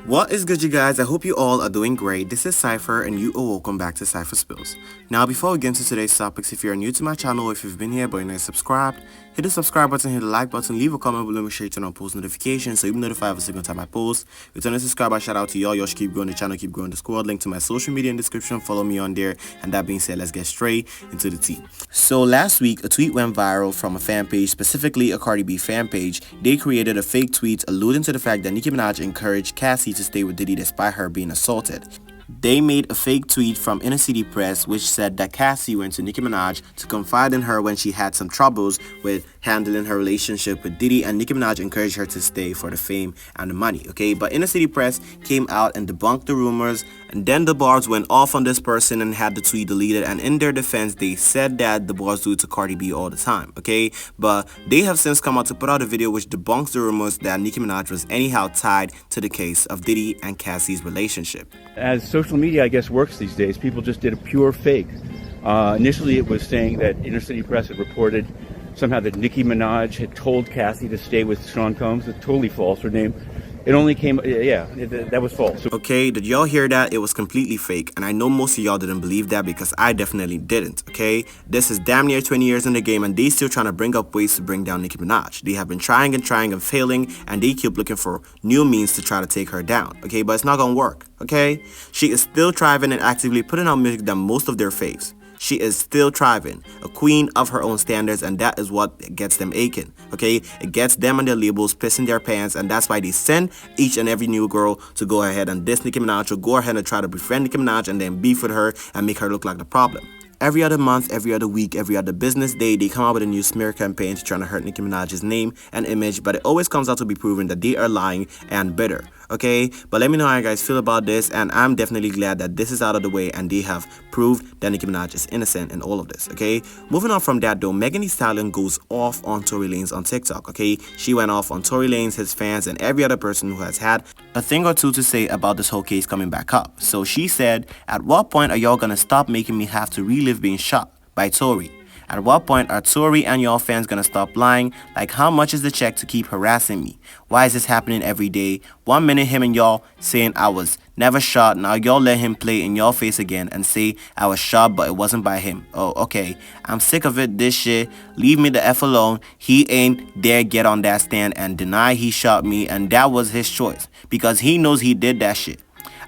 What is good, you guys? I hope you all are doing great. This is Cypher and you are welcome back to Cypher Spills. Now, before we get into today's topics, if you are new to my channel or if you've been here but you're not subscribed, hit the subscribe button, hit the like button, leave a comment below, make sure you turn on post notifications so you'll be notified every single time I post. Return a subscriber, shout out to y'all. Y'all should keep growing the channel, keep growing the squad. Link to my social media in the description. Follow me on there. And that being said, let's get straight into the tea. So last week, a tweet went viral from a fan page, specifically a Cardi B fan page. They created a fake tweet alluding to the fact that Nicki Minaj encouraged Cassie to stay with Diddy despite her being assaulted. They made a fake tweet from Inner City Press which said that Cassie went to Nicki Minaj to confide in her when she had some troubles with handling her relationship with Diddy, and Nicki Minaj encouraged her to stay for the fame and the money, okay? But Inner City Press came out and debunked the rumors, and then the bars went off on this person and had the tweet deleted, and in their defense, they said that the bars do it to Cardi B all the time, okay? But they have since come out to put out a video which debunks the rumors that Nicki Minaj was anyhow tied to the case of Diddy and Cassie's relationship. As social media, I guess, works these days, people just did a pure fake. Initially, it was saying that Inner City Press had reported somehow that Nicki Minaj had told Cassie to stay with Sean Combs. It's totally false. Her name, it only came, that was false. Okay, did y'all hear that? It was completely fake, and I know most of y'all didn't believe that because I definitely didn't, okay? This is damn near 20 years in the game, and they still trying to bring up ways to bring down Nicki Minaj. They have been trying and failing, and they keep looking for new means to try to take her down, okay? But it's not gonna work, okay? She is still thriving and actively putting out music that most of their faves. She is still thriving, a queen of her own standards, and that is what gets them aching, okay? It gets them and their labels pissing their pants, and that's why they send each and every new girl to go ahead and diss Nicki Minaj or go ahead and try to befriend Nicki Minaj and then beef with her and make her look like the problem. Every other month, every other week, every other business day, they come out with a new smear campaign to try to hurt Nicki Minaj's name and image, but it always comes out to be proven that they are lying and bitter, okay? But let me know how you guys feel about this, and I'm definitely glad that this is out of the way and they have proved that Nicki Minaj is innocent in all of this, okay? Moving on from that though, Megan Thee Stallion goes off on Tory Lanez on TikTok, okay? She went off on Tory Lanez, his fans, and every other person who has had a thing or two to say about this whole case coming back up. So she said, "At what point are y'all gonna stop making me have to relive being shot by Tory? At what point are Tory and y'all fans gonna stop lying? Like, how much is the check to keep harassing me? Why is this happening every day? 1 minute him and y'all saying I was never shot, now y'all let him play in your face again and say I was shot but it wasn't by him. Oh, okay. I'm sick of it, this shit. Leave me the F alone. He ain't dare get on that stand and deny he shot me, and that was his choice because he knows he did that shit.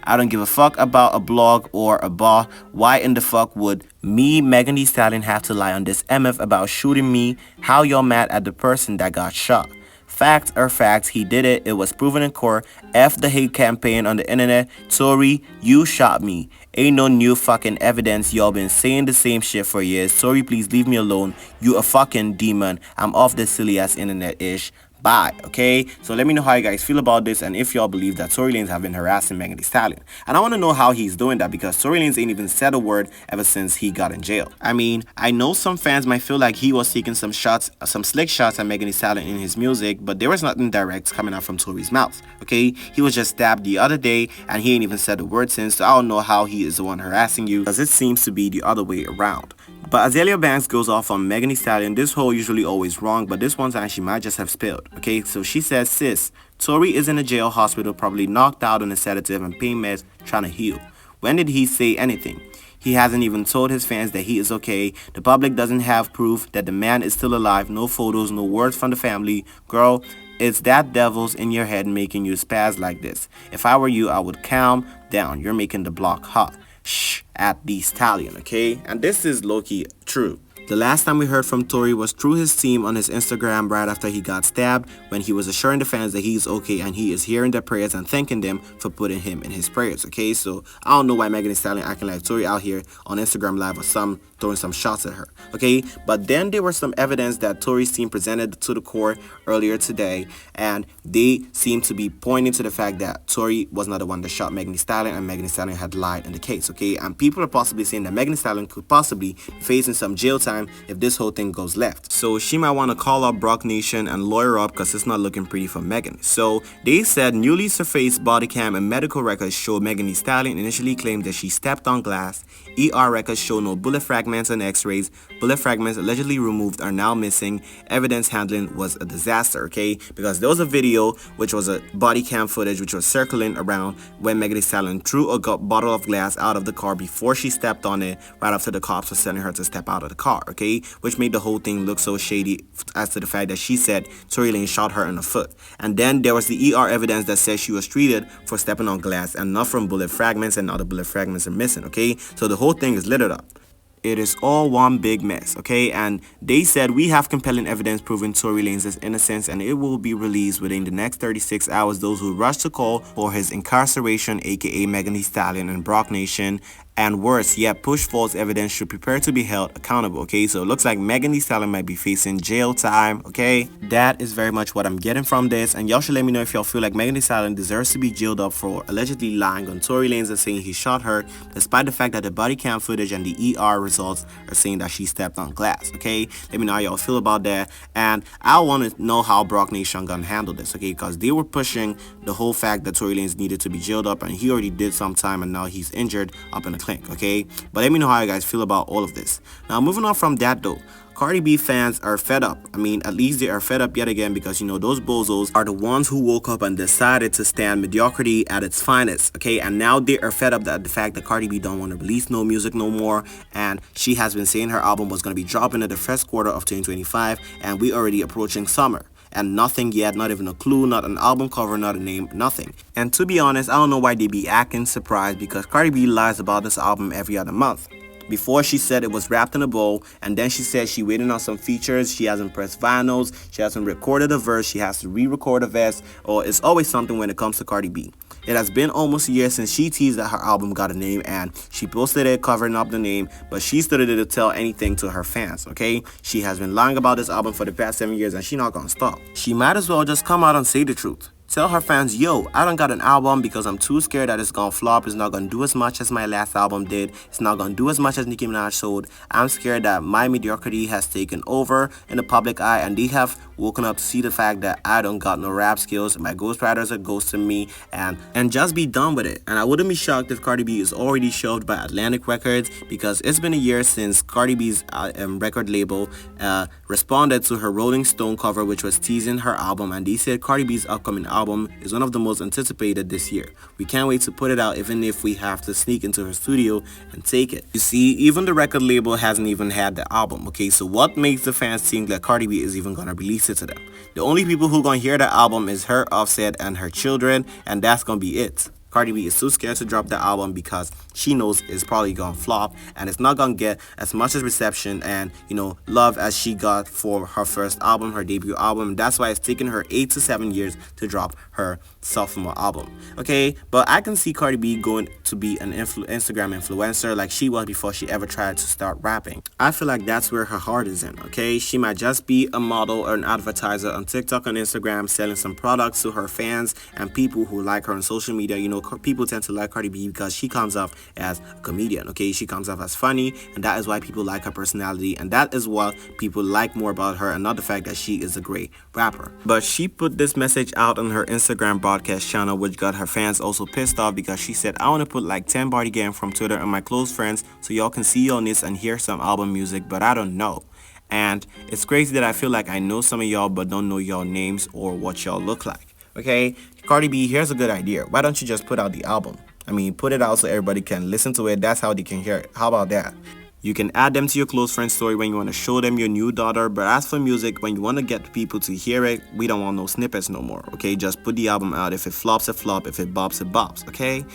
I don't give a fuck about a blog or a bar. Why in the fuck would me, Megan Thee Stallion, have to lie on this MF about shooting me? How y'all mad at the person that got shot? Facts are facts. He did it. It was proven in court. F the hate campaign on the internet. Tory, you shot me. Ain't no new fucking evidence. Y'all been saying the same shit for years. Tory, please leave me alone. You a fucking demon. I'm off this silly ass internet-ish. Bye, okay? So let me know how you guys feel about this and if y'all believe that Tory Lanez have been harassing Megan Thee Stallion. And I want to know how he's doing that because Tory Lanez ain't even said a word ever since he got in jail. I mean, I know some fans might feel like he was taking some slick shots at Megan Thee Stallion in his music, but there was nothing direct coming out from Tory's mouth, okay? He was just stabbed the other day and he ain't even said a word since, so I don't know how he is the one harassing you because it seems to be the other way around. But Azalea Banks goes off on Megan Thee Stallion. This whole usually always wrong, but this one time she might just have spilled. Okay, so she says, "Sis, Tory is in a jail hospital, probably knocked out on a sedative and pain meds, trying to heal. When did he say anything? He hasn't even told his fans that he is okay. The public doesn't have proof that the man is still alive. No photos, no words from the family. Girl, it's that devil's in your head making you spaz like this. If I were you, I would calm down. You're making the block hot." Shh, at the Stallion, okay? And this is low-key true. The last time we heard from Tory was through his team on his Instagram right after he got stabbed, when he was assuring the fans that he's okay and he is hearing their prayers and thanking them for putting him in his prayers, okay? So I don't know why Megan Thee Stallion acting like Tory out here on Instagram Live or throwing some shots at her, okay? But then there was some evidence that Tory's team presented to the court earlier today, and they seem to be pointing to the fact that Tory was not the one that shot Megan Thee Stallion and Megan Thee Stallion had lied in the case, okay? And people are possibly saying that Megan Thee Stallion could possibly be facing some jail time time if this whole thing goes left. So she might want to call up Brock Nation and lawyer up because it's not looking pretty for Megan. So they said newly surfaced body cam and medical records show Megan Thee Stallion initially claimed that she stepped on glass. ER records show no bullet fragments and x-rays. Bullet fragments allegedly removed are now missing. Evidence handling was a disaster, okay? Because there was a video which was a body cam footage which was circling around when Megan Thee Stallion threw a bottle of glass out of the car before she stepped on it, right after the cops were telling her to step out of the car, okay? Which made the whole thing look so shady as to the fact that she said Tory Lanez shot her in the foot. And then there was the ER evidence that says she was treated for stepping on glass and not from bullet fragments, and other bullet fragments are missing, okay? So the whole thing is littered up. It is all one big mess, okay? And they said we have compelling evidence proving Tory Lanez's innocence, and it will be released within the next 36 hours. Those who rush to call for his incarceration, aka Megan Thee Stallion and Brock Nation, and worse yet, push false evidence, should prepare to be held accountable, okay? So it looks like Megan Thee Stallion might be facing jail time, okay? That is very much what I'm getting from this, and y'all should let me know if y'all feel like Megan Thee Stallion deserves to be jailed up for allegedly lying on Tory Lanez and saying he shot her, despite the fact that the body cam footage and the ER results are saying that she stepped on glass, okay? Let me know how y'all feel about that, and I want to know how Brock Nation gonna handle this, okay? Because they were pushing the whole fact that Tory Lanez needed to be jailed up, and he already did some time, and now he's injured up in the clinic, okay? But let me know how you guys feel about all of this. Now, moving on from that though, Cardi B fans are fed up. I mean, at least they are fed up yet again because, you know, those bozos are the ones who woke up and decided to stand mediocrity at its finest, okay? And now they are fed up at the fact that Cardi B don't want to release no music no more, and she has been saying her album was going to be dropping in the first quarter of 2025, and we already approaching summer. And nothing yet, not even a clue, not an album cover, not a name, nothing. And to be honest, I don't know why they be acting surprised, because Cardi B lies about this album every other month. Before, she said it was wrapped in a bow, and then she said she waiting on some features, she hasn't pressed vinyls, she hasn't recorded a verse, she has to re-record a verse, or it's always something when it comes to Cardi B. It has been almost a year since she teased that her album got a name, and she posted it covering up the name, but she still didn't tell anything to her fans, okay? She has been lying about this album for the past 7 years, and she not gonna stop. She might as well just come out and say the truth. Tell her fans, yo, I don't got an album because I'm too scared that it's gonna flop. It's not gonna do as much as my last album did. It's not gonna do as much as Nicki Minaj sold. I'm scared that my mediocrity has taken over in the public eye, and they have woken up to see the fact that I don't got no rap skills. My ghostwriters are ghosting me, and just be done with it. And I wouldn't be shocked if Cardi B is already shelved by Atlantic Records, because it's been a year since Cardi B's record label responded to her Rolling Stone cover, which was teasing her album, and they said Cardi B's upcoming album is one of the most anticipated this year. We can't wait to put it out, even if we have to sneak into her studio and take it. You see, even the record label hasn't even had the album, okay? So what makes the fans think that Cardi B is even gonna release it to them? The only people who gonna hear the album is her, Offset, and her children, and that's gonna be it. Cardi B is so scared to drop the album because she knows it's probably gonna flop, and it's not gonna get as much as reception and, you know, love as she got for her first album, her debut album. That's why it's taken her 8 to 7 years to drop her sophomore album, okay? But I can see Cardi B going to be an Instagram influencer like she was before she ever tried to start rapping. I feel like that's where her heart is in, okay? She might just be a model or an advertiser on TikTok and Instagram, selling some products to her fans and people who like her on social media. You know, people tend to like Cardi B because she comes off as a comedian, okay? She comes off as funny, and that is why people like her personality, and that is what people like more about her, and not the fact that she is a great rapper. But she put this message out on her Instagram broadcast channel, which got her fans also pissed off, because she said, I want to put like 10 body game from Twitter and my close friends so y'all can see y'all this and hear some album music, but I don't know. And it's crazy that I feel like I know some of y'all but don't know y'all names or what y'all look like. Okay, Cardi B, here's a good idea. Why don't you just put out the album? I mean, put it out so everybody can listen to it. That's how they can hear it. How about that? You can add them to your close friend story when you want to show them your new daughter. But as for music, when you want to get people to hear it, we don't want no snippets no more. Okay, just put the album out. If it flops, it flop. If it bops, it bops. Okay?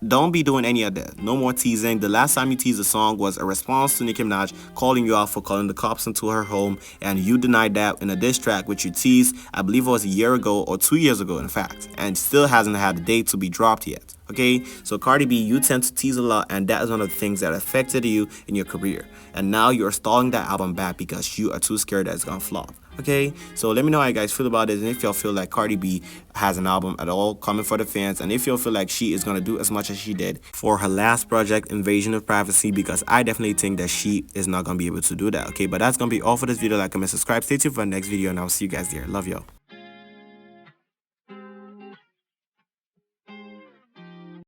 Don't be doing any of that. No more teasing. The last time you teased a song was a response to Nicki Minaj calling you out for calling the cops into her home, and you denied that in a diss track which you teased, I believe it was a year ago or 2 years ago in fact, and still hasn't had a date to be dropped yet. Okay, so Cardi B, you tend to tease a lot, and that is one of the things that affected you in your career. And now you're stalling that album back because you are too scared that it's gonna flop. Okay, so let me know how you guys feel about this, and if y'all feel like Cardi B has an album at all coming for the fans, and if y'all feel like she is gonna do as much as she did for her last project, Invasion of Privacy, because I definitely think that she is not gonna be able to do that. Okay, but that's gonna be all for this video. Like, comment, subscribe, stay tuned for the next video, and I'll see you guys there. Love y'all.